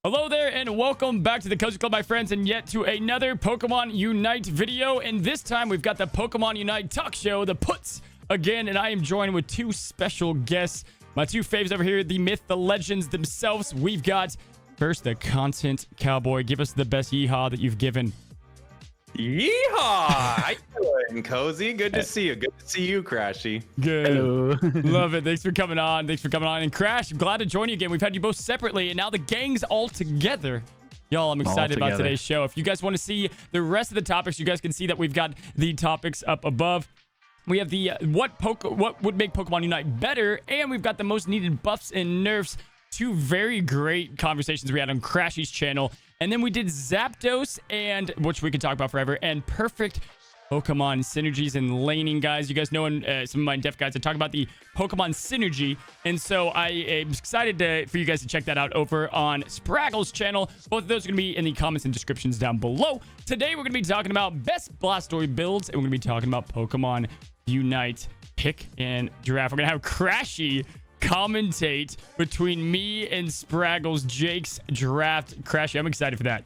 Hello there and welcome back to the Cozy Club, my friends, and yet to another Pokemon Unite video. And this time we've got the Pokemon Unite talk show, the Puts, again, and I am joined with two special guests. My two faves over here, the myth, the legends themselves. We've got first the content cowboy. Give us the best yeehaw that you've given. Yeehaw! How you doing, Cozy? Good to see you. Good to see you, Crashy. Good. Hello. Love it. Thanks for coming on. And Crash, I'm glad to join you again. We've had you both separately, and now the gang's all together. Y'all, I'm excited about today's show. If you guys want to see the rest of the topics, you guys can see that we've got the topics up above. We have the what would make Pokemon Unite better, and we've got the most needed buffs and nerfs. Two very great conversations we had on Crashy's channel. And then we did Zapdos, and which we could talk about forever, and perfect Pokemon synergies and laning, guys. You guys know in some of my deaf guides, I talk about the Pokemon synergy. And so I am excited for you guys to check that out over on Spraggle's channel. Both of those are going to be in the comments and descriptions down below. Today, we're going to be talking about best Blastoise builds, and we're going to be talking about Pokemon Unite Pick and Draft. We're going to have Crashy commentate between me and Spraggle's Jake's draft. Crashy, I'm excited for that.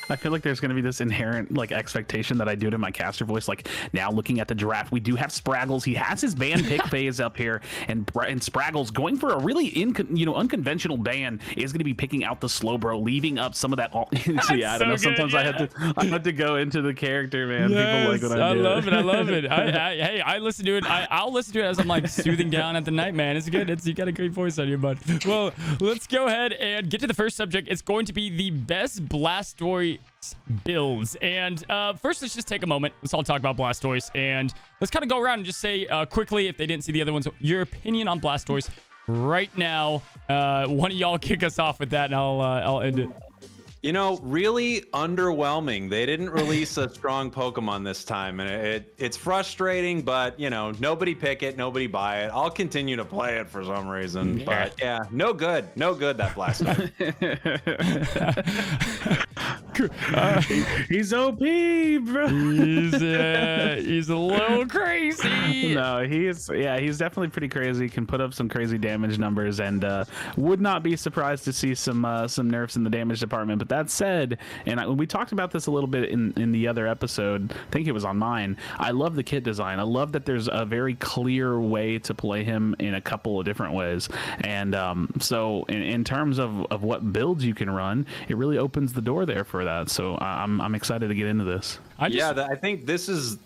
I feel like there's going to be this inherent expectation that I do to my caster voice. Like, now looking at the draft, we do have Spraggles. He has his ban pick phase up here, and Spraggles going for a really unconventional ban is going to be picking out the Slowbro, leaving up some of that. I don't know. Sometimes I have to go into the character, man. Yes, people like what I do. I love it. Hey, I listen to it. I'll listen to it as I'm soothing down at the night, man. It's good. You got a great voice on you, bud. Well, let's go ahead and get to the first subject. It's going to be the best Blastoise builds. And first, let's just take a moment. Let's all talk about Blastoise, and let's kind of go around and just say quickly, if they didn't see the other ones, your opinion on Blastoise right now. One of y'all kick us off with that, and I'll end it. You know, really underwhelming. They didn't release a strong Pokemon this time, and it's frustrating, but, you know, nobody pick it, nobody buy it. I'll continue to play it for some reason, but yeah, no good, that Blastoise. He's OP, bro. He's a little crazy. No, he's definitely pretty crazy. Can put up some crazy damage numbers, and would not be surprised to see some nerfs in the damage department. But that said, and we talked about this a little bit in the other episode. I think it was on mine. I love the kit design. I love that there's a very clear way to play him in a couple of different ways. And so in terms of what builds you can run, it really opens the door there for that. So I'm excited to get into this. I think this is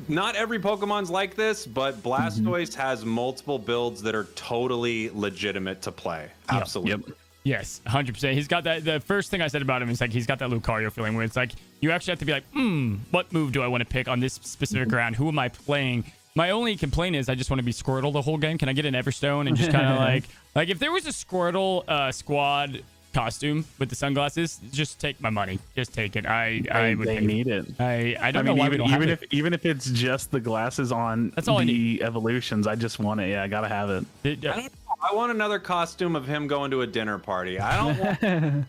not every Pokemon's like this, but Blastoise has multiple builds that are totally legitimate to play. Absolutely. Yep. Yes, 100%. He's got that. The first thing I said about him is he's got that Lucario feeling where it's you actually have to be what move do I want to pick on this specific round? Who am I playing? My only complaint is I just want to be Squirtle the whole game. Can I get an Everstone and just kind of like if there was a Squirtle squad costume with the sunglasses, just take my money. Just take it. I would need it. I don't know why we don't have it. Even if it's just the glasses on that's all the evolutions, I just want it. Yeah, I gotta have it. I don't know. I want another costume of him going to a dinner party. I don't want.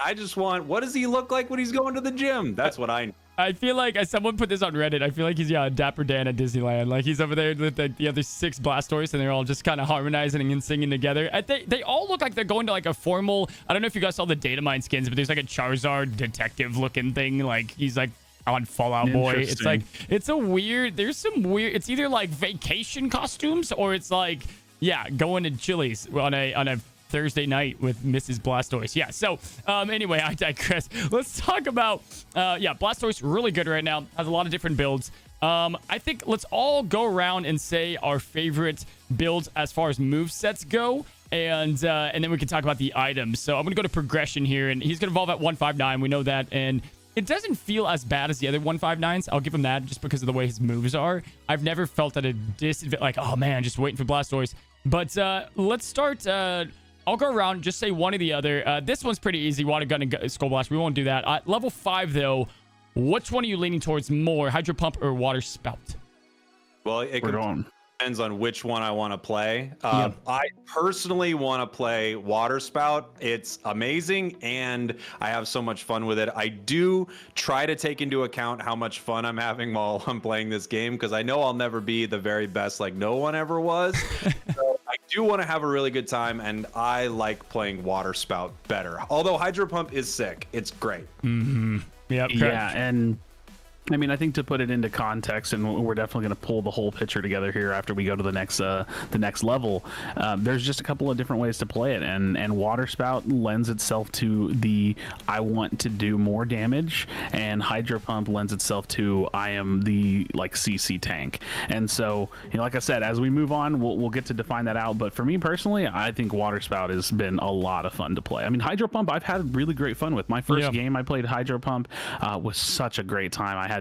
I just want. What does he look like when he's going to the gym? That's what I. I feel like someone put this on Reddit. I feel like he's Dapper Dan at Disneyland. Like he's over there with the other 6 Blastoise, and they're all just kind of harmonizing and singing together. They all look like they're going to a formal. I don't know if you guys saw the data mine skins, but there's a Charizard detective looking thing. Like he's on Fallout Boy. It's it's a weird. There's some weird. It's either vacation costumes or it's going to Chili's on a Thursday night with Mrs. Blastoise. Yeah, so anyway, I digress. Let's talk about Blastoise, really good right now. Has a lot of different builds. I think let's all go around and say our favorite builds as far as move sets go, and then we can talk about the items. So I'm gonna go to progression here, and he's gonna evolve at 159. We know that, and it doesn't feel as bad as the other 159s. I'll give him that just because of the way his moves are. I've never felt at a disadvantage, oh man, just waiting for Blastoise. But let's start. I'll go around, just say one or the other. This one's pretty easy. Water Gun and Skull Blast. We won't do that. Level 5, though, which one are you leaning towards more? Hydro Pump or Water Spout? Well, it depends on which one I want to play. I personally want to play Water Spout. It's amazing, and I have so much fun with it. I do try to take into account how much fun I'm having while I'm playing this game, because I know I'll never be the very best like no one ever was. So I do want to have a really good time, and I like playing Water Spout better. Although Hydro Pump is sick, it's great. Mm-hmm. Yep, yeah, and I mean, I think to put it into context, and we're definitely going to pull the whole picture together here after we go to the next level. There's just a couple of different ways to play it, and Water Spout lends itself to the I want to do more damage, and Hydro Pump lends itself to I am the like CC tank. And so, you know, like I said, as we move on, we'll get to define that out. But for me personally, I think Water Spout has been a lot of fun to play. I mean, Hydro Pump I've had really great fun with. My first game I played Hydro Pump was such a great time.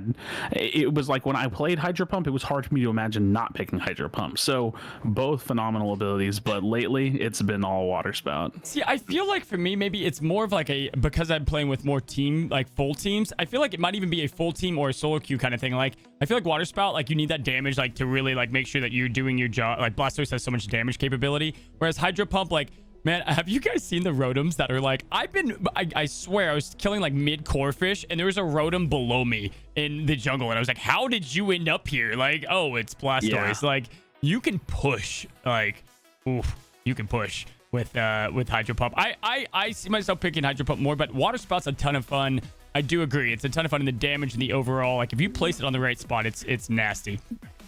It was like when I played Hydro Pump, it was hard for me to imagine not picking Hydro Pump. So both phenomenal abilities, but lately it's been all Water Spout. See, I feel like for me, maybe it's more of like because I'm playing with more team, like full teams, I feel like it might even be a full team or a solo queue kind of thing. Like, I feel like Water Spout, like you need that damage, like to really like make sure that you're doing your job. Like Blastoise has so much damage capability, whereas Hydro Pump, like, man, have you guys seen the Rotoms that are like, I swear I was killing like mid-core fish and there was a Rotom below me in the jungle and I was like, how did you end up here? Like, oh, it's Blastoise. Yeah. Like, you can push, like, oof, you can push with Hydro Pump. I see myself picking Hydro Pump more, but Water Spout's a ton of fun. I do agree. It's a ton of fun in the damage and the overall. Like, if you place it on the right spot, it's nasty.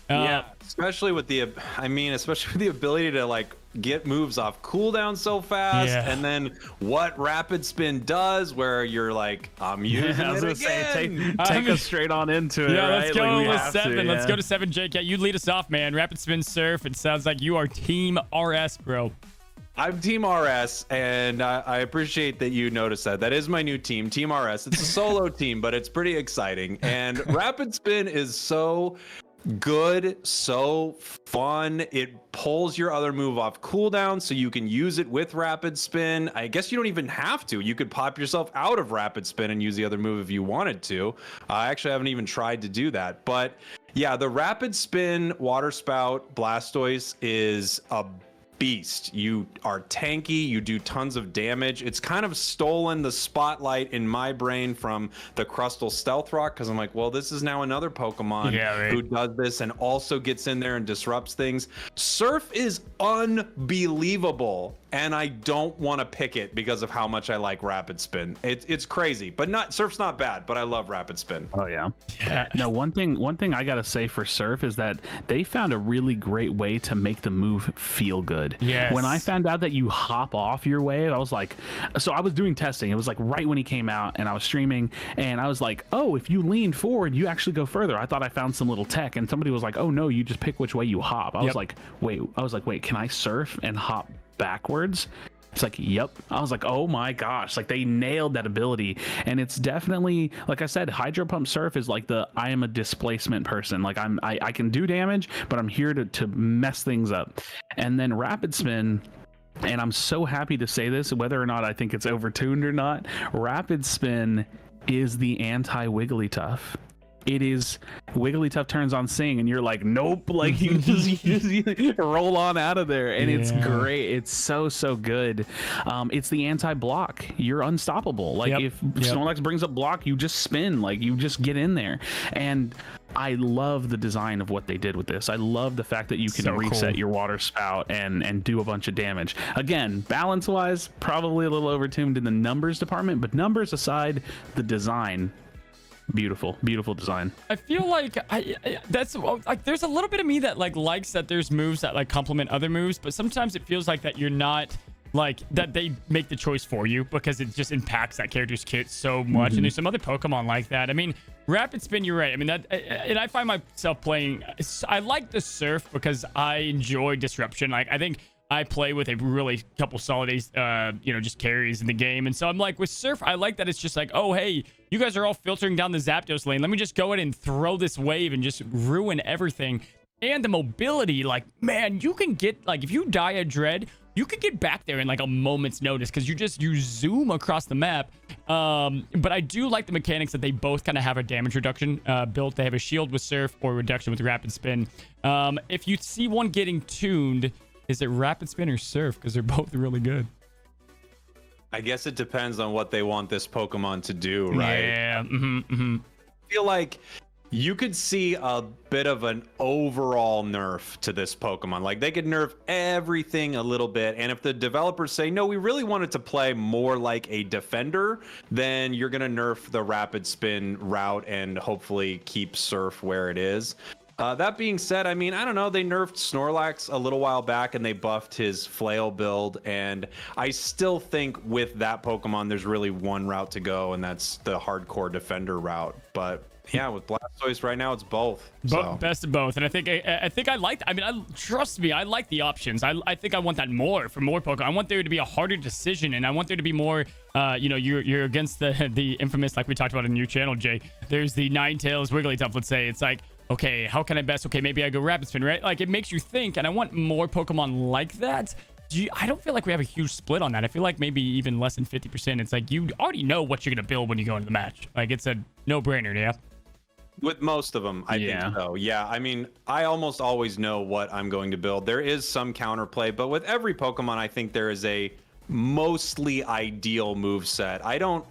Yeah, especially with the ability to like get moves off cooldown so fast, and then what Rapid Spin does, where you're like, I'm using it again. Say, take us straight on into it. Yeah, right? let's go like with 7. Let's go to 7, Jake. Yeah, you lead us off, man. Rapid Spin Surf. It sounds like you are Team RS, bro. I'm Team RS, and I appreciate that you noticed that. That is my new team, Team RS. It's a solo team, but it's pretty exciting. And Rapid Spin is so good, so fun. It pulls your other move off cooldown, so you can use it with Rapid Spin. I guess you don't even have to. You could pop yourself out of Rapid Spin and use the other move if you wanted to. I actually haven't even tried to do that. But yeah, the Rapid Spin Water Spout Blastoise is a beast. You are tanky, you do tons of damage. It's kind of stolen the spotlight in my brain from the Crustle Stealth Rock, because I'm like, well, this is now another Pokemon who does this and also gets in there and disrupts things. Surf is unbelievable, and I don't want to pick it because of how much I like Rapid Spin. It's crazy, but Surf's not bad, but I love Rapid Spin. Oh yeah. No, one thing I gotta say for Surf is that they found a really great way to make the move feel good. Yes. When I found out that you hop off your wave, I was like, so I was doing testing. It was like right when he came out, and I was streaming, and I was like, oh, if you lean forward, you actually go further. I thought I found some little tech, and somebody was like, oh no, you just pick which way you hop. I was like, wait, can I surf and hop backwards? It's like, yep. I was like, oh my gosh, like they nailed that ability. And it's definitely, like I said, Hydro Pump Surf is like I am a displacement person. Like I can do damage, but I'm here to mess things up. And then Rapid Spin, and I'm so happy to say this, whether or not I think it's overtuned or not, Rapid Spin is the anti-Wigglytuff. It is Wigglytuff turns on Sing, and you're like, nope, like you just roll on out of there, and it's great. It's so good. It's the anti-block. You're unstoppable. Like if Snorlax brings up block, you just spin. Like you just get in there. And I love the design of what they did with this. I love the fact that you can reset your Water Spout and do a bunch of damage. Again, balance-wise, probably a little overtuned in the numbers department, but numbers aside, the design. Beautiful design. I feel like that's like there's a little bit of me that like likes that there's moves that like complement other moves, but sometimes it feels like that you're not like that they make the choice for you because it just impacts that character's kit so much. And there's some other Pokemon like that. I mean, Rapid Spin, you're right. I mean, that, and I find myself playing, I like the Surf because I enjoy disruption. Like I think I play with a really couple solid just carries in the game. And so I'm like, with Surf, I like that it's just like, oh, hey, you guys are all filtering down the Zapdos lane. Let me just go in and throw this wave and just ruin everything. And the mobility, like, man, you can get, like, if you die a Dread, you could get back there in like a moment's notice because you zoom across the map. But I do like the mechanics that they both kind of have a damage reduction built. They have a shield with Surf or reduction with Rapid Spin. If you see one getting tuned, is it Rapid Spin or Surf? Because they're both really good. I guess it depends on what they want this Pokemon to do, right? Yeah. I feel like you could see a bit of an overall nerf to this Pokemon. Like they could nerf everything a little bit. And if the developers say, no, we really want it to play more like a defender, then you're going to nerf the rapid spin route and hopefully keep Surf where it is. That being said, I mean, I don't know. They nerfed Snorlax a little while back and they buffed his Flail build. And I still think with that Pokemon, there's really one route to go, and that's the hardcore defender route. But yeah, with Blastoise right now, it's both. So. Best of both. And I think I like, I mean, trust me, I like the options. I think I want that more for more Pokemon. I want there to be a harder decision, and I want there to be more, you're against the infamous, like we talked about in your channel, Jay. There's the Ninetales Wigglytuff, let's say. It's like, okay, how can I best? Okay, maybe I go Rapid Spin, right? Like, it makes you think, and I want more Pokemon like that. I don't feel like we have a huge split on that. I feel like maybe even less than 50%. It's like you already know what you're going to build when you go into the match. Like, it's a no-brainer, yeah? With most of them, I think so. Yeah, I mean, I almost always know what I'm going to build. There is some counterplay, but with every Pokemon, I think there is a mostly ideal move set. I don't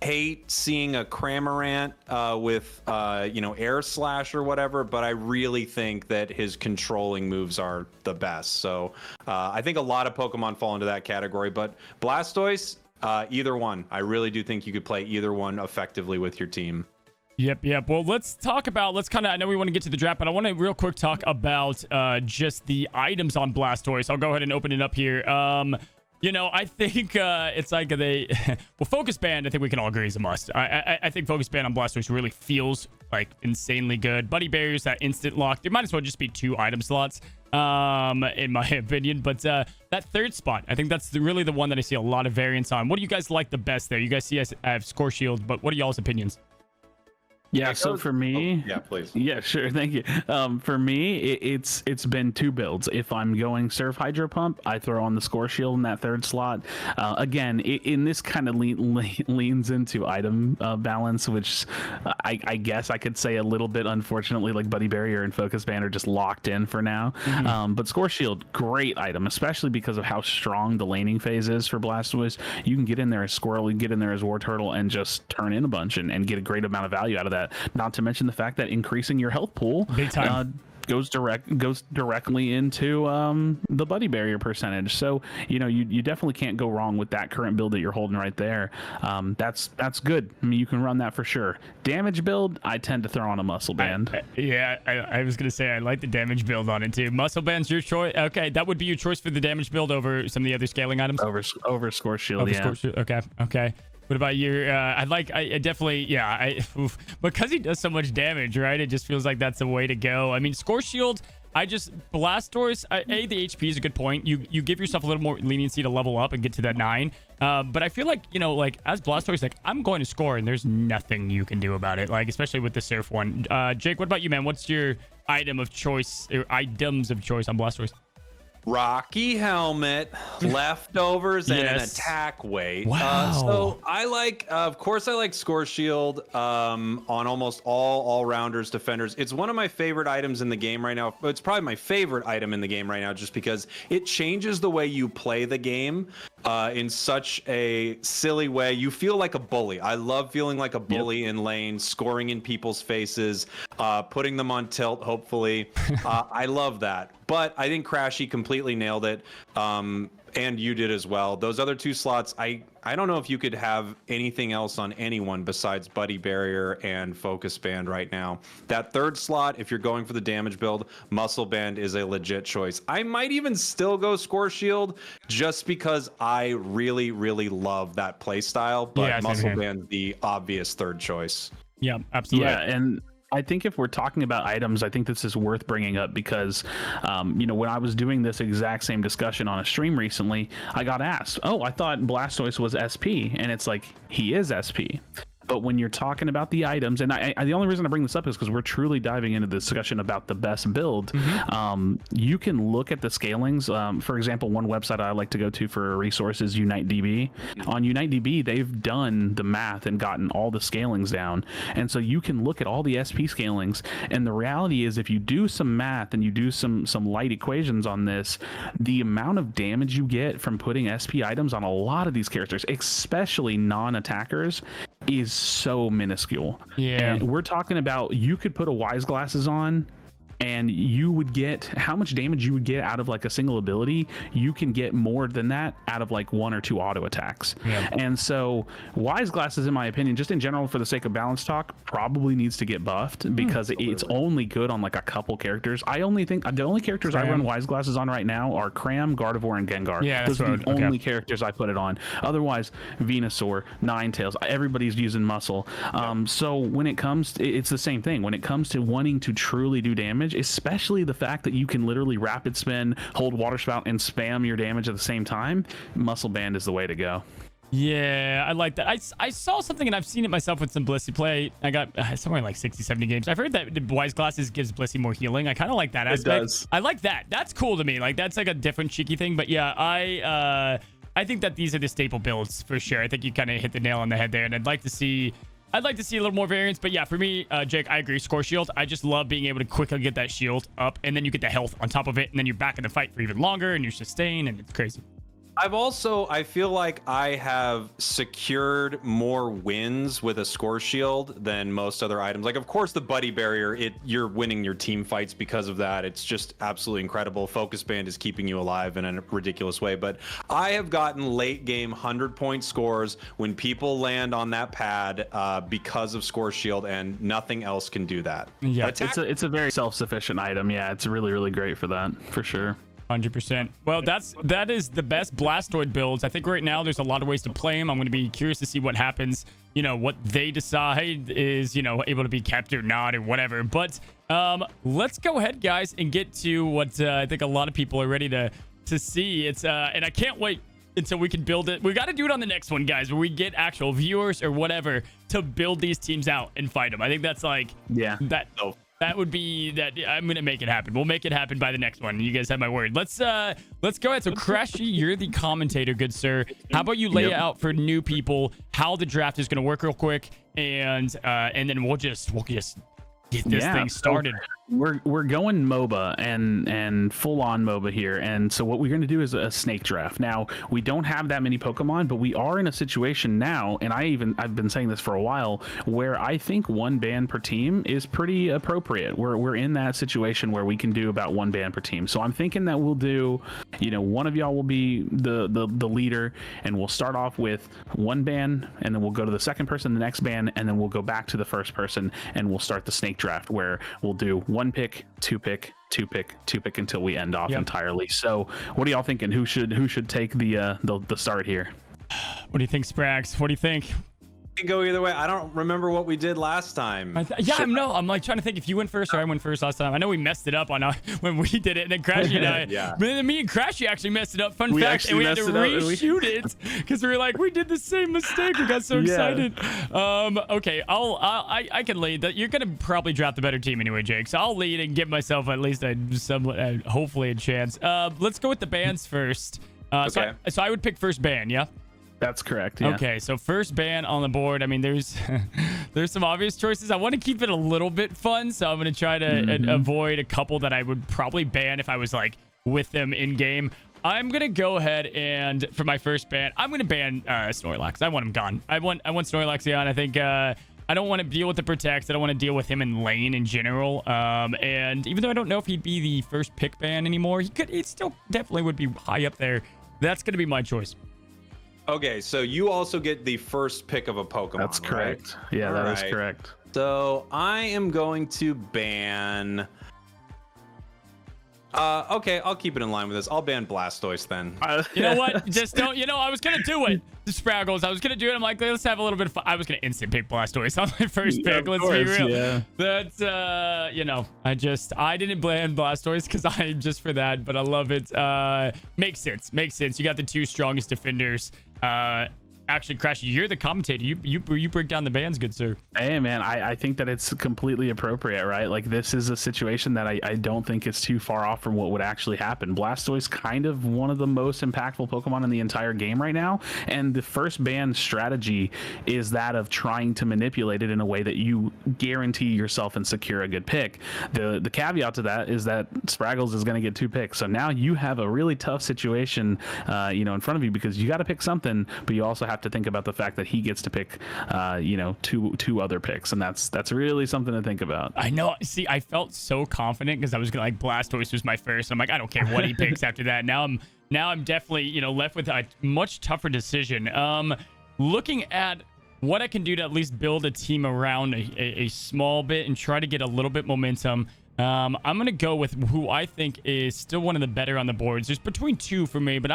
hate seeing a Cramorant with Air Slash or whatever, but I really think that his controlling moves are the best. So I think a lot of Pokemon fall into that category, but Blastoise, either one. I really do think you could play either one effectively with your team. Yep. Well, let's kind of, I know we want to get to the draft, but I want to real quick talk about just the items on Blastoise. I'll go ahead and open it up here. I think it's like Focus Band, I think we can all agree is a must. I think Focus Band on Blastoise really feels like insanely good. Buddy Barriers, that instant lock. There might as well just be 2 item slots, in my opinion. But that third spot, I think that's really the one that I see a lot of variance on. What do you guys like the best there? You guys see I have Score Shield, but what are y'all's opinions? Yeah, so for me, yeah, please. Yeah, sure, thank you. For me, it's been 2 builds. If I'm going Surf Hydro Pump, I throw on the Score Shield in that third slot. Again, in this kind of leans into item balance, which I guess I could say a little bit, unfortunately, like Buddy Barrier and Focus Band are just locked in for now. Mm-hmm. But Score Shield, great item, especially because of how strong the laning phase is for Blastoise. You can get in there as Squirrel, you can get in there as War Turtle, and just turn in a bunch and get a great amount of value out of that. Not to mention the fact that increasing your health pool big time goes directly into the Buddy Barrier percentage. So you definitely can't go wrong with that current build that you're holding right there. That's good. I mean, you can run that for sure. Damage build, I tend to throw on a Muscle Band. I was gonna say I like the damage build on it too. Muscle Band's your choice. Okay, that would be your choice for the damage build over some of the other scaling items. Over Score Shield. Score Shield. Okay. What about your? I definitely, because he does so much damage, right? It just feels like that's the way to go. I mean, Score Shield, Blastoise, the HP is a good point. You give yourself a little more leniency to level up and get to that 9. But I feel like, as Blastoise, like I'm going to score and there's nothing you can do about it. Like, especially with the Surf one. Jake, what about you, man? What's your item of choice or items of choice on Blastoise? Rocky helmet, leftovers, and an attack weight. Wow. So I like, of course, I like Score Shield on almost all rounders, defenders. It's one of my favorite items in the game right now. It's probably my favorite item in the game right now, just because it changes the way you play the game in such a silly way. You feel like a bully. I love feeling like a bully in lane, scoring in people's faces, putting them on tilt, hopefully. I love that. But I think Crashy completely nailed it, and you did as well. Those other 2 slots, I don't know if you could have anything else on anyone besides Buddy Barrier and Focus Band right now. That third slot, if you're going for the damage build, Muscle Band is a legit choice. I might even still go Score Shield just because I really, really love that play style, but Muscle Band's the obvious third choice. Yeah, absolutely. Yeah, and I think if we're talking about items, I think this is worth bringing up because, when I was doing this exact same discussion on a stream recently, I got asked, I thought Blastoise was SP. And it's like, he is SP. But when you're talking about the items, and the only reason I bring this up is because we're truly diving into the discussion about the best build. Mm-hmm. You can look at the scalings. For example, one website I like to go to for a resource is UniteDB. On UniteDB, they've done the math and gotten all the scalings down. And so you can look at all the SP scalings. And the reality is, if you do some math and you do some light equations on this, the amount of damage you get from putting SP items on a lot of these characters, especially non-attackers, is so minuscule. Yeah. And we're talking about, you could put a Wise Glasses on and you would get how much damage you would get out of like a single ability. You can get more than that out of like 1 or 2 auto attacks. Yeah. And so Wise Glasses, in my opinion, just in general for the sake of balance talk, probably needs to get buffed because it's only good on like a couple characters. I only think the only characters I run Wise Glasses on right now are Cram, Gardevoir, and Gengar. Yeah, those are the only characters I put it on. Otherwise, Venusaur, Ninetales, everybody's using Muscle. So when it comes it's the same thing. When it comes to wanting to truly do damage, especially the fact that you can literally rapid spin, hold Water Spout, and spam your damage at the same time, Muscle Band is the way to go. Yeah, I like that. I saw something, and I've seen it myself with some Blissey play. I got somewhere like 60, 70 games. I've heard that the Wise Glasses gives Blissey more healing. I kind of like that aspect. It does. I like that. That's cool to me. Like, that's like a different cheeky thing. But yeah, I think that these are the staple builds for sure. I think you kind of hit the nail on the head there, and I'd like to see a little more variance. But yeah, for me, Jake, I agree. Score Shield. I just love being able to quickly get that shield up, and then you get the health on top of it, and then you're back in the fight for even longer, and you sustain, and it's crazy. I feel like I have secured more wins with a Score Shield than most other items. Like, of course, the Buddy Barrier, you're winning your team fights because of that. It's just absolutely incredible. Focus Band is keeping you alive in a ridiculous way. But I have gotten late game 100-point scores when people land on that pad because of Score Shield, and nothing else can do that. Yeah, it's a very self-sufficient item. Yeah, it's really, really great for that, for sure. 100%. Well, that is the best Blastoid builds. I think right now there's a lot of ways to play them. I'm going to be curious to see what happens, what they decide is, able to be kept or not or whatever. But let's go ahead, guys, and get to what I think a lot of people are ready to see. It's and I can't wait until we can build it. We got to do it on the next one, guys, where we get actual viewers or whatever to build these teams out and fight them. I think that's like, that would be that. I'm gonna make it happen. We'll make it happen by the next one. You guys have my word. Let's go ahead. So Crashy, you're the commentator, good sir. How about you lay out for new people how the draft is gonna work real quick, and then we'll just get this thing started. We're going MOBA and full on MOBA here, and so what we're going to do is a snake draft. Now, we don't have that many Pokemon, but we are in a situation now, and I've been saying this for a while, where I think 1 ban per team is pretty appropriate. We're in that situation where we can do about 1 ban per team. So I'm thinking that we'll do, one of y'all will be the leader, and we'll start off with 1 ban, and then we'll go to the second person, the next ban, and then we'll go back to the first person, and we'll start the snake draft, where we'll do 1 pick, 2 pick, 2 pick, 2 pick until we end off entirely. So what are y'all thinking? Who should take the start here? What do you think, Sprags? What do you think? It can go either way. I don't remember what we did last time. I'm like trying to think if you went first or I went first last time. I know we messed it up on when we did it, and then Crashy and I, me and Crashy actually messed it up. Fun fact, and we had to reshoot it because we were like, we did the same mistake. We got so excited. Okay, I can lead. That you're gonna probably draft the better team anyway, Jake. So I'll lead and give myself at least hopefully a chance. Let's go with the bans first. So I would pick first ban. Yeah. That's correct. Yeah. Okay, so first ban on the board. I mean, there's some obvious choices. I want to keep it a little bit fun, so I'm going to try to avoid a couple that I would probably ban if I was like with them in game. I'm going to go ahead and for my first ban, I'm going to ban Snorlax. I want him gone. I want Snorlax gone. I think I don't want to deal with the Protect. I don't want to deal with him in lane in general. And even though I don't know if he'd be the first pick ban anymore, he still definitely would be high up there. That's going to be my choice. Okay, so you also get the first pick of a Pokemon. That's correct. Right? Yeah, that is correct. So I am going to ban. Okay, I'll keep it in line with this. I'll ban Blastoise then. You know what? Just don't. I was gonna do it. The Spraggles. I was gonna do it. I'm like, let's have a little bit of fun. I was gonna instant pick Blastoise on my first pick. Let's be real. Yeah. That's I didn't ban Blastoise because I'm just for that, but I love it. Makes sense. You got the 2 strongest defenders. Actually, Crashy, you're the commentator. You break down the bans, good sir. Hey, man, I think that it's completely appropriate, right? Like, this is a situation that I don't think is too far off from what would actually happen. Blastoise kind of one of the most impactful Pokemon in the entire game right now, and the first ban strategy is that of trying to manipulate it in a way that you guarantee yourself and secure a good pick. The caveat to that is that Spraggles is going to get 2 picks, so now you have a really tough situation, in front of you because you got to pick something, but you also have have to think about the fact that he gets to pick, two other picks, and that's really something to think about. I know. See, I felt so confident because I was gonna Blastoise was my first. I'm like, I don't care what he picks after that. Now I'm definitely left with a much tougher decision. Looking at what I can do to at least build a team around a small bit and try to get a little bit momentum. I'm going to go with who I think is still one of the better on the boards. There's between two for me, but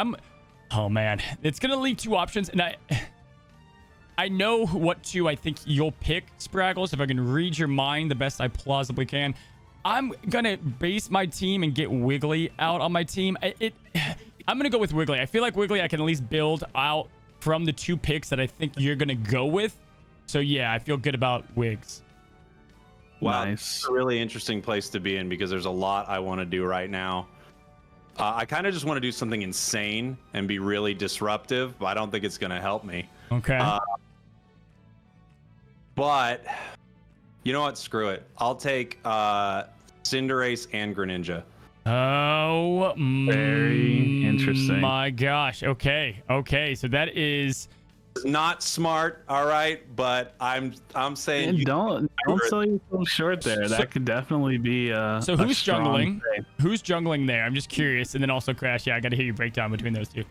oh man, it's going to leave two options. And I know what two I think you'll pick, Spraggles. If I can read your mind the best I plausibly can, I'm going to base my team and get Wiggly out on my team. I'm going to go with Wiggly. I feel like Wiggly I can at least build out from the two picks that I think you're going to go with. So yeah, I feel good about Wiggs. Wow, Nice. it's a really interesting place to be in because there's a lot I want to do right now. I kind of just want to do something insane and be really disruptive, but I don't think it's going to help me. Okay. But you know what? Screw it. I'll take Cinderace and Greninja. Oh, very interesting. My gosh. Okay. So that is Not smart, all right, but I'm saying And don't sell yourself short there. That could definitely be so a who's strong jungling? trade. Who's jungling there? I'm just curious. And then also Crash. Yeah, I got to hear your breakdown between those two.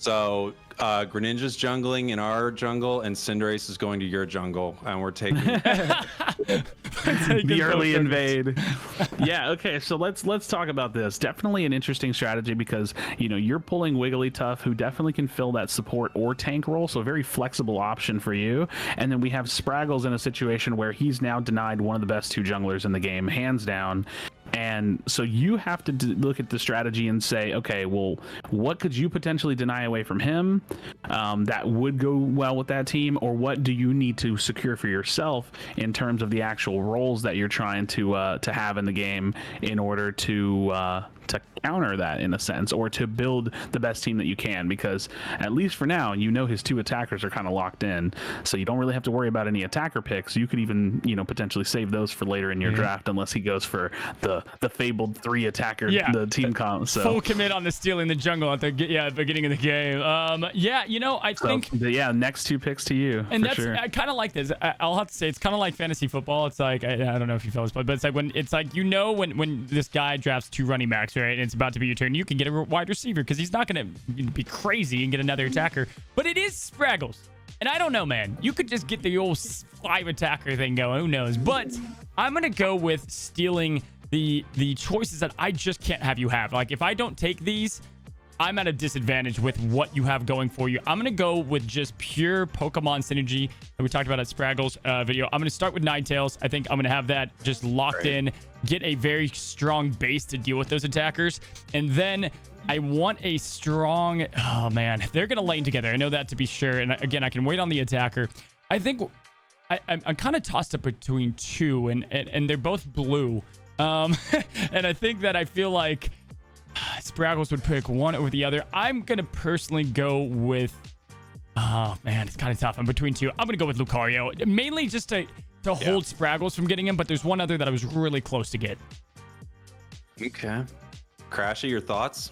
so. Greninja's jungling in our jungle, and Cinderace is going to your jungle, and we're taking. The early invade. Yeah, okay, so let's talk about this. Definitely an interesting strategy because you're pulling Wigglytuff, who definitely can fill that support or tank role, so a very flexible option for you. And then we have Spraggles in a situation where he's now denied one of the best two junglers in the game, hands down. And so you have to look at the strategy and say, okay, well, what could you potentially deny away from him that would go well with that team, or what do you need to secure for yourself in terms of the actual roles that you're trying to have in the game in order to counter that in a sense, or to build the best team that you can, because at least for now, his two attackers are kind of locked in, so you don't really have to worry about any attacker picks. You could even potentially save those for later in your draft, unless he goes for the fabled 3 attacker, the team comp. So full commit on the stealing the jungle at the beginning of the game. I think next 2 picks to you, and for that's sure. I kind of like this. I'll have to say it's kind of like fantasy football. It's like I don't know if you fellas play, but it's like when this guy drafts 2 running backs, right, and it's about to be your turn, you can get a wide receiver because he's not going to be crazy and get another attacker. But it is Spraggles, and I don't know, man. You could just get the old 5 attacker thing going. Who knows? But I'm gonna go with stealing the choices that I just can't have you have. Like if I don't take these, I'm at a disadvantage with what you have going for you. I'm going to go with just pure Pokemon synergy that we talked about at Spraggles video. I'm going to start with Ninetales. I think I'm going to have that just locked in, get a very strong base to deal with those attackers. And then I want a strong... Oh, man. They're going to lane together. I know that to be sure. And again, I can wait on the attacker. I think I'm kind of tossed up between 2, and they're both blue. And I think that I feel like Spraggles would pick one over the other. I'm going to personally go with... Oh, man, it's kind of tough. I'm between 2. I'm going to go with Lucario. Mainly just to hold Spraggles from getting him, but there's one other that I was really close to get. Okay. Crashy, your thoughts?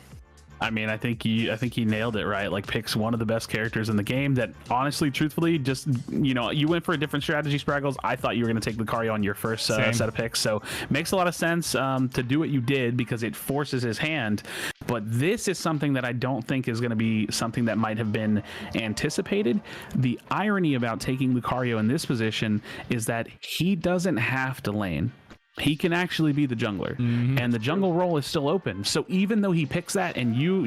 I mean, I think he nailed it, right? Like, picks one of the best characters in the game that, honestly, truthfully, just, you went for a different strategy, Spraggles. I thought you were going to take Lucario on your first set of picks. So, makes a lot of sense to do what you did because it forces his hand. But this is something that I don't think is going to be something that might have been anticipated. The irony about taking Lucario in this position is that he doesn't have to lane. He can actually be the jungler, and the jungle role is still open. So even though he picks that, and you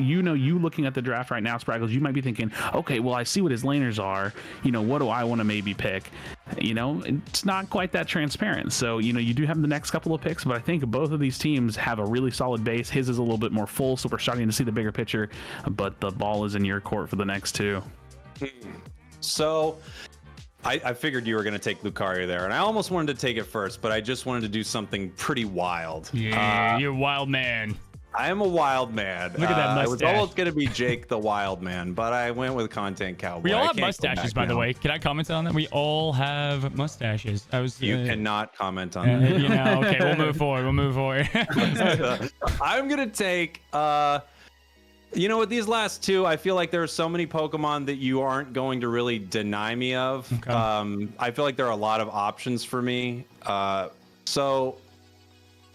looking at the draft right now, Spraggles, you might be thinking, okay, well, I see what his laners are. What do I want to maybe pick? It's not quite that transparent. So you do have the next couple of picks, but I think both of these teams have a really solid base. His is a little bit more full, so we're starting to see the bigger picture. But the ball is in your court for the next 2. So. I figured you were going to take Lucario there, and I almost wanted to take it first, but I just wanted to do something pretty wild. Yeah, you're a wild man. I am a wild man. Look at that mustache. I was almost going to be Jake the Wild Man, but I went with Content Cowboy. We all have mustaches, by the way. Can I comment on that? We all have mustaches. You cannot comment on that. Okay, we'll move forward. I'm going to take... You know, with these last two, I feel like there are so many Pokemon that you aren't going to really deny me of. Okay. I feel like there are a lot of options for me. So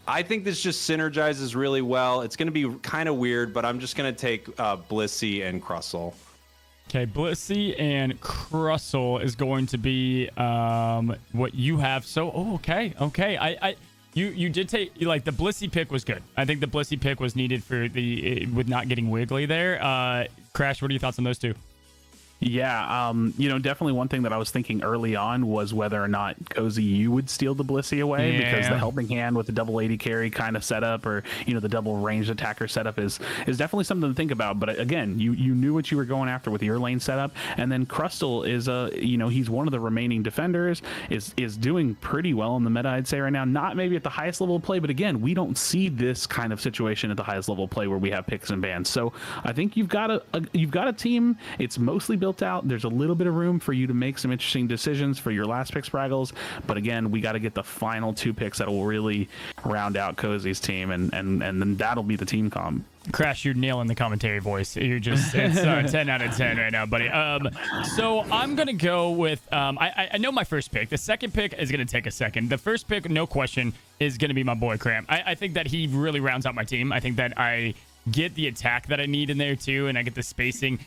I think this just synergizes really well. It's going to be kind of weird, but I'm just going to take Blissey and Crustle. Okay, Blissey and Crustle is going to be what you have. So, okay. You did take, like, the Blissey pick was good. I think the Blissey pick was needed for with not getting Wiggly there. Crash, what are your thoughts on those two? Yeah, definitely one thing that I was thinking early on was whether or not Cozy you would steal the Blissey away, because the helping hand with the double 80 carry kind of setup, or the double ranged attacker setup is definitely something to think about. But again, you knew what you were going after with your lane setup, and then Crustle is he's one of the remaining defenders, is doing pretty well in the meta, I'd say right now. Not maybe at the highest level of play, but again, we don't see this kind of situation at the highest level of play where we have picks and bans. So I think you've got a team. It's mostly built out. There's a little bit of room for you to make some interesting decisions for your last pick, Spraggles. But again, we got to get the final two picks that will really round out Cozy's team, and then that'll be the team comp. Crash, you're nailing the commentary voice. You're just, it's 10 out of 10 right now, buddy. So I'm going to go with, I know my first pick. The second pick is going to take a second. The first pick, no question, is going to be my boy Cram. I think that he really rounds out my team. I think that I get the attack that I need in there too, and I get the spacing.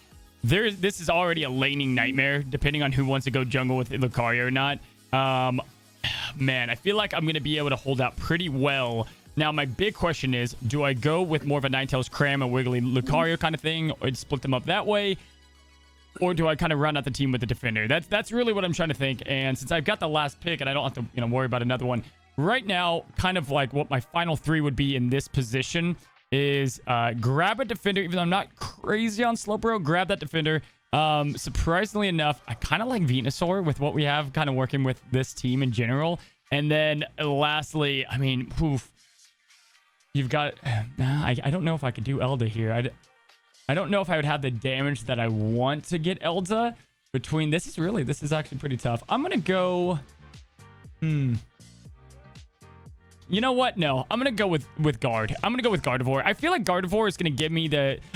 This is already a laning nightmare, depending on who wants to go jungle with Lucario or not. Man, I feel like I'm going to be able to hold out pretty well. Now, my big question is, do I go with more of a Ninetales Cram, a Wiggly Lucario kind of thing, or split them up that way? Or do I kind of round out the team with the defender? That's really what I'm trying to think. And since I've got the last pick and I don't have to worry about another one, right now, kind of like what my final three would be in this position is grab a defender. Even though I'm not crazy on Slowbro, grab that defender. Surprisingly enough, I kind of like Venusaur with what we have kind of working with this team in general. And then lastly, I mean, you've got... I don't know if I could do Elda here. I don't know if I would have the damage that I want to get Elda between... This is actually pretty tough. I'm going to go... You know what? No, I'm going to go with Guard. I'm going to go with Gardevoir. I feel like Gardevoir is going to give me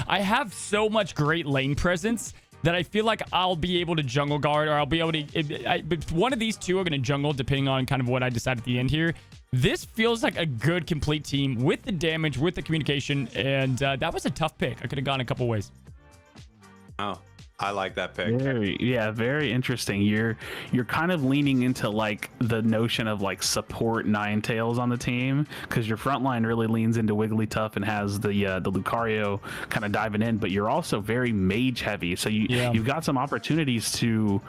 I have so much great lane presence that I feel like I'll be able to jungle guard, or I'll be able to... but one of these two are going to jungle, depending on kind of what I decide at the end here. This feels like a good, complete team with the damage, with the communication, and that was a tough pick. I could have gone a couple ways. Oh, I like that pick. Very interesting. You're kind of leaning into like the notion of like support Ninetales on the team, because your front line really leans into Wigglytuff and has the Lucario kind of diving in, but you're also very mage heavy. So you've got some opportunities to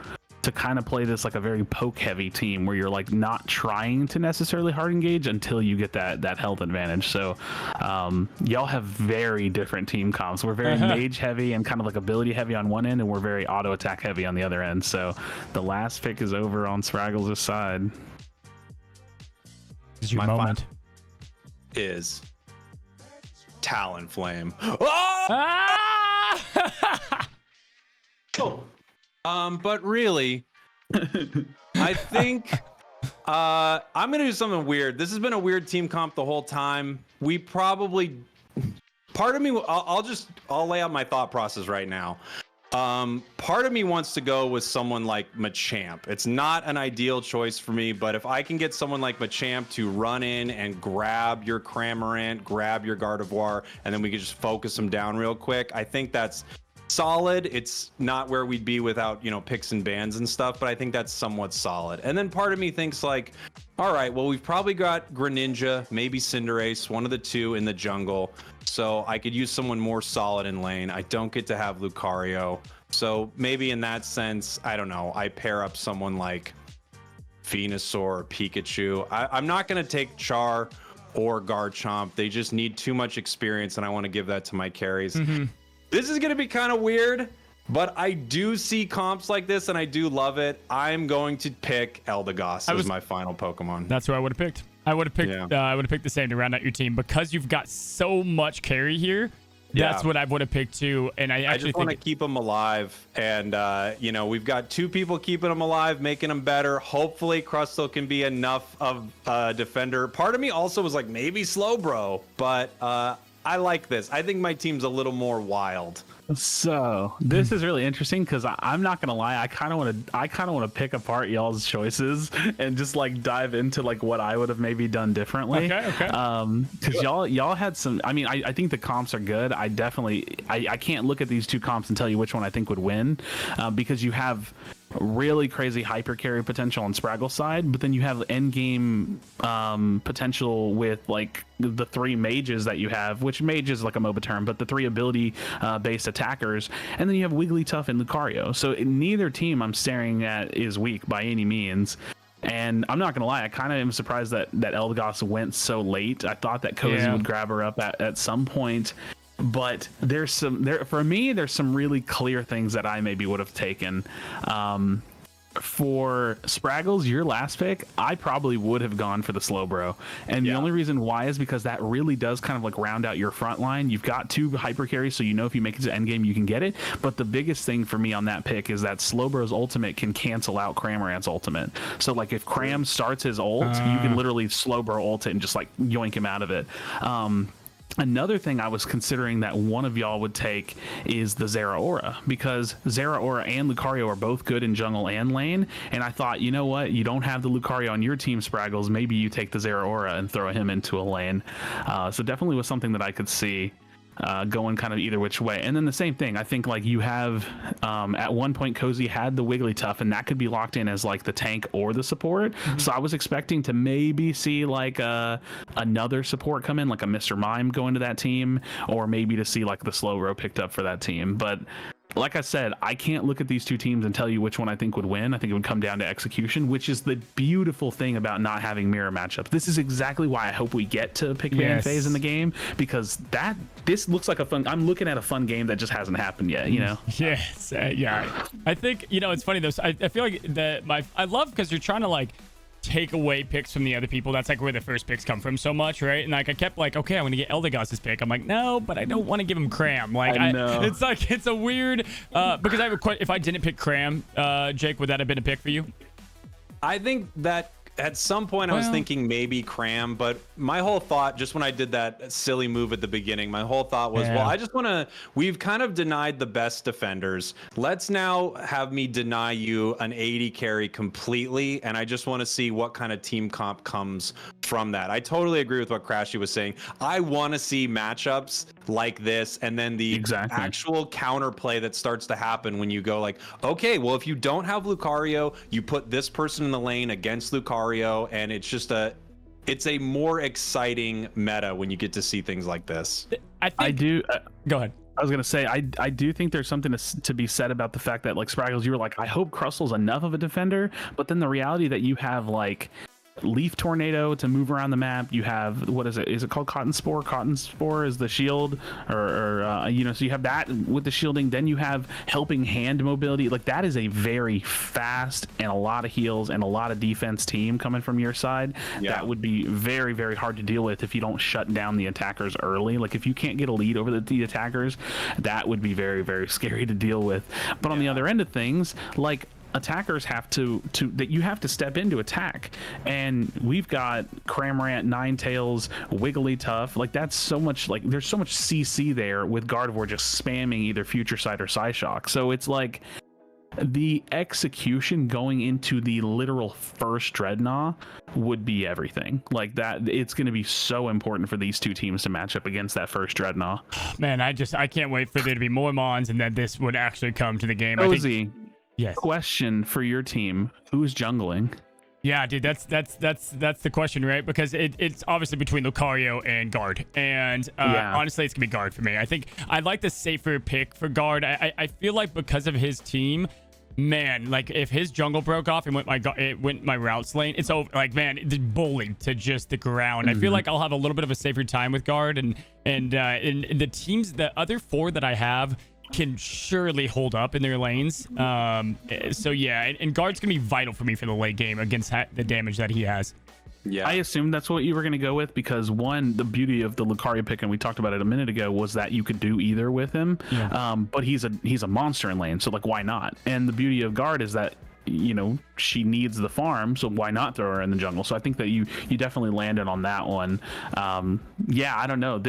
kind of play this like a very poke heavy team where you're like not trying to necessarily hard engage until you get that health advantage. So y'all have very different team comps. We're very mage heavy and kind of like ability heavy on one end, and we're very auto attack heavy on the other end. So the last pick is over on Spraggles' side. This is your moment. Is Talonflame. Oh! But really, I think I'm gonna do something weird. This has been a weird team comp the whole time. We probably, part of me, I'll lay out my thought process right now. Part of me wants to go with someone like Machamp. It's not an ideal choice for me, but if I can get someone like Machamp to run in and grab your Cramorant, grab your Gardevoir, and then we can just focus them down real quick, I think that's solid. It's not where we'd be without, picks and bans and stuff, but I think that's somewhat solid. And then part of me thinks like, all right, well, we've probably got Greninja, maybe Cinderace, one of the two in the jungle. So I could use someone more solid in lane. I don't get to have Lucario. So maybe in that sense, I don't know, I pair up someone like Venusaur or Pikachu. I'm not going to take Char or Garchomp. They just need too much experience, and I want to give that to my carries. This is going to be kind of weird, but I do see comps like this, and I do love it. I'm going to pick Eldegoss as my final Pokemon. That's who I would have picked. I would have picked. I would have picked the same to round out your team, because you've got so much carry here. That's what I would have picked too. And I just want to keep them alive, and we've got two people keeping them alive, making them better. Hopefully, Crustle can be enough of a defender. Part of me also was like maybe Slowbro, but I like this. I think my team's a little more wild. So this is really interesting because I'm not gonna lie, I kind of want to pick apart y'all's choices and just like dive into like what I would have maybe done differently. Okay. Because y'all had some. I mean, I think the comps are good. I can't look at these two comps and tell you which one I think would win, because you have really crazy hyper carry potential on Spraggle's side, but then you have end game potential with like the three mages that you have, which mage is like a MOBA term, but the three ability based attackers, and then you have Wigglytuff and Lucario. So neither team I'm staring at is weak by any means. And I'm not gonna lie, I kind of am surprised that Eldegoss went so late. I thought that Cozy would grab her up at some point. But there's some really clear things that I maybe would have taken. For Spraggles, your last pick, I probably would have gone for the Slowbro. And the only reason why is because that really does kind of like round out your front line. You've got two hyper carries, so you know if you make it to endgame, you can get it. But the biggest thing for me on that pick is that Slowbro's ultimate can cancel out Cramorant's ultimate. So like if Cram starts his ult, you can literally Slowbro ult it and just like yoink him out of it. Another thing I was considering that one of y'all would take is the Zeraora, because Zeraora and Lucario are both good in jungle and lane, and I thought, you know what, you don't have the Lucario on your team, Spraggles, maybe you take the Zeraora and throw him into a lane. So definitely was something that I could see going kind of either which way. And then the same thing, I think like you have at one point Cozy had the Wigglytuff, and that could be locked in as like the tank or the support. So I was expecting to maybe see like another support come in, like a Mr. Mime go into that team, or maybe to see like the Slowbro picked up for that team. But like I said, I can't look at these two teams and tell you which one I think would win. I think it would come down to execution, which is the beautiful thing about not having mirror matchups. This is exactly why I hope we get to pick ban phase in the game, because this looks like a fun. I'm looking at a fun game that just hasn't happened yet. You know? Yes. I think it's funny though. I feel like I love because you're trying to like take away picks from the other people. That's like where the first picks come from so much, right? And like I kept like, okay, I'm gonna get Eldegoss's pick. I'm like, no, but I don't want to give him Cram. Like I know. It's like it's a weird because I have if I didn't pick Cram, Jake, would that have been a pick for you? I think that at some point I was thinking maybe Cram, but my whole thought, just when I did that silly move at the beginning, my whole thought was, well, I just want to, we've kind of denied the best defenders. Let's now have me deny you an 80 carry completely, and I just want to see what kind of team comp comes from that. I totally agree with what Crashy was saying. I want to see matchups like this, and then the actual counterplay that starts to happen when you go like, okay, well, if you don't have Lucario, you put this person in the lane against Lucario, and it's just it's a more exciting meta when you get to see things like this. I do. Go ahead. I was gonna say I do think there's something to be said about the fact that like Spraggles, you were like, I hope Crustle's enough of a defender, but then the reality that you have like Leaf Tornado to move around the map. You have, what is it? Is it called Cotton Spore? Cotton Spore is the shield, or you know, so you have that with the shielding. Then you have Helping Hand mobility. Like that is a very fast and a lot of heals and a lot of defense team coming from your side. That would be very, very hard to deal with if you don't shut down the attackers early. Like if you can't get a lead over the attackers, that would be very, very scary to deal with. But on the other end of things, like attackers have to that you have to step into attack, and we've got Cramorant, Ninetales, Wigglytuff. Like that's so much, like there's so much CC there with Gardevoir just spamming either Future Sight or Psyshock. So it's like the execution going into the literal first Dreadnought would be everything. Like that, it's going to be so important for these two teams to match up against that first Dreadnought. Man, I can't wait for there to be more Mons and that this would actually come to the game. Cozy, yes. Question for your team: who's jungling? Yeah, dude, that's the question, right? Because it's obviously between Lucario and Guard, and honestly, it's gonna be Guard for me. I think I'd like the safer pick for Guard. I feel like because of his team, man, like if his jungle broke off and went my routes lane, it's over. Like, man, it's bullied to just the ground. I feel like I'll have a little bit of a safer time with Guard, and the teams, the other four that I have, can surely hold up in their lanes. So yeah, and Guard's gonna be vital for me for the late game against the damage that he has. Yeah, I assumed that's what you were going to go with, because one, the beauty of the Lucario pick, and we talked about it a minute ago, was that you could do either with him. But he's a monster in lane, so like why not? And the beauty of Guard is that she needs the farm, so why not throw her in the jungle? So I think that you definitely landed on that one. Yeah, I don't know.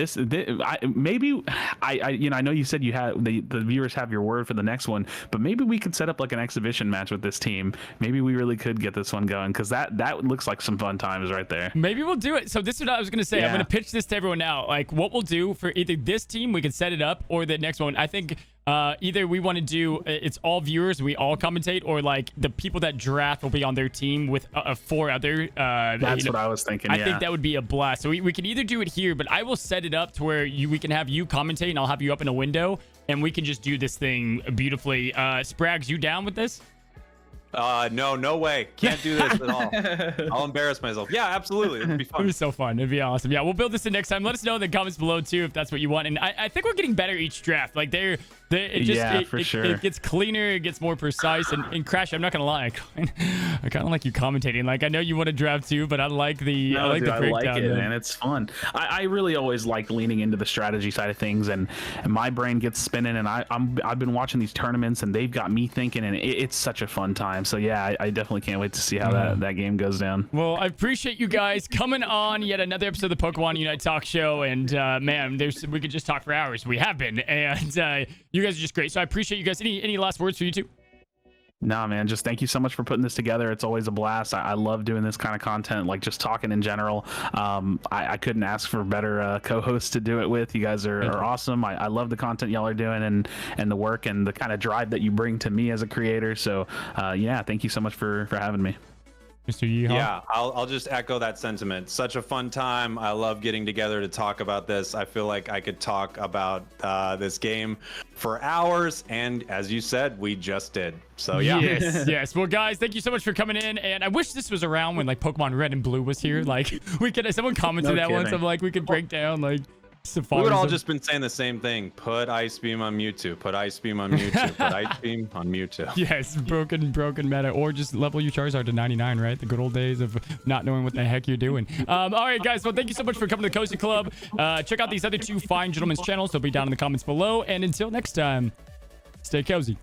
I know you said you had the viewers have your word for the next one, but maybe we could set up like an exhibition match with this team. Maybe we really could get this one going, because that looks like some fun times right there. Maybe we'll do it. So this is what I was gonna say. I'm gonna pitch this to everyone now. Like, what we'll do for either this team, we can set it up, or the next one. I think either we want to do it's all viewers, we all commentate, or like the people that draft will be on their team with 4 other. That's what I was thinking. I think that would be a blast. So we can either do it here, but I will set it up to where we can have you commentate, and I'll have you up in a window, and we can just do this thing beautifully. Sprags, you down with this? No way. Can't do this at all. I'll embarrass myself. Yeah, absolutely. It'd be fun. It'd be so fun. It'd be awesome. Yeah, we'll build this in next time. Let us know in the comments below too if that's what you want. And I think we're getting better each draft. Like for sure. It gets cleaner. It gets more precise. And Crash, I'm not gonna lie, I kind of like you commentating. Like, I know you want to draft too, but I like the breakdown. I like it, man. It's fun. I really always like leaning into the strategy side of things, and my brain gets spinning. And I've been watching these tournaments, and they've got me thinking, and it's such a fun time. So yeah, I definitely can't wait to see how that game goes down. Well, I appreciate you guys coming on yet another episode of the Pokemon Unite Talk Show. And man, we could just talk for hours. We have been, and you guys are just great. So I appreciate you guys. Any last words for you two? Nah, man, just thank you so much for putting this together. It's always a blast. I love doing this kind of content, like just talking in general. I couldn't ask for better co-hosts to do it with. You guys are awesome. I love the content y'all are doing, and the work and the kind of drive that you bring to me as a creator. So yeah, thank you so much for having me. Mr. Yeehaw? Yeah, I'll just echo that sentiment. Such a fun time. I love getting together to talk about this. I feel like I could talk about this game for hours, and as you said, we just did. So yeah. Yes. Well, guys, thank you so much for coming in, and I wish this was around when like Pokemon Red and Blue was here. Like, someone commented that once. I'm like, we could break down like. We would all just been saying the same thing. Put Ice Beam on Mewtwo. Put Ice Beam on Mewtwo. Put Ice Beam on Mewtwo. Yes, broken meta. Or just level your Charizard to 99, right? The good old days of not knowing what the heck you're doing. All right, guys. Well, thank you so much for coming to the Cozy Club. Check out these other 2 fine gentlemen's channels. They'll be down in the comments below. And until next time, stay cozy.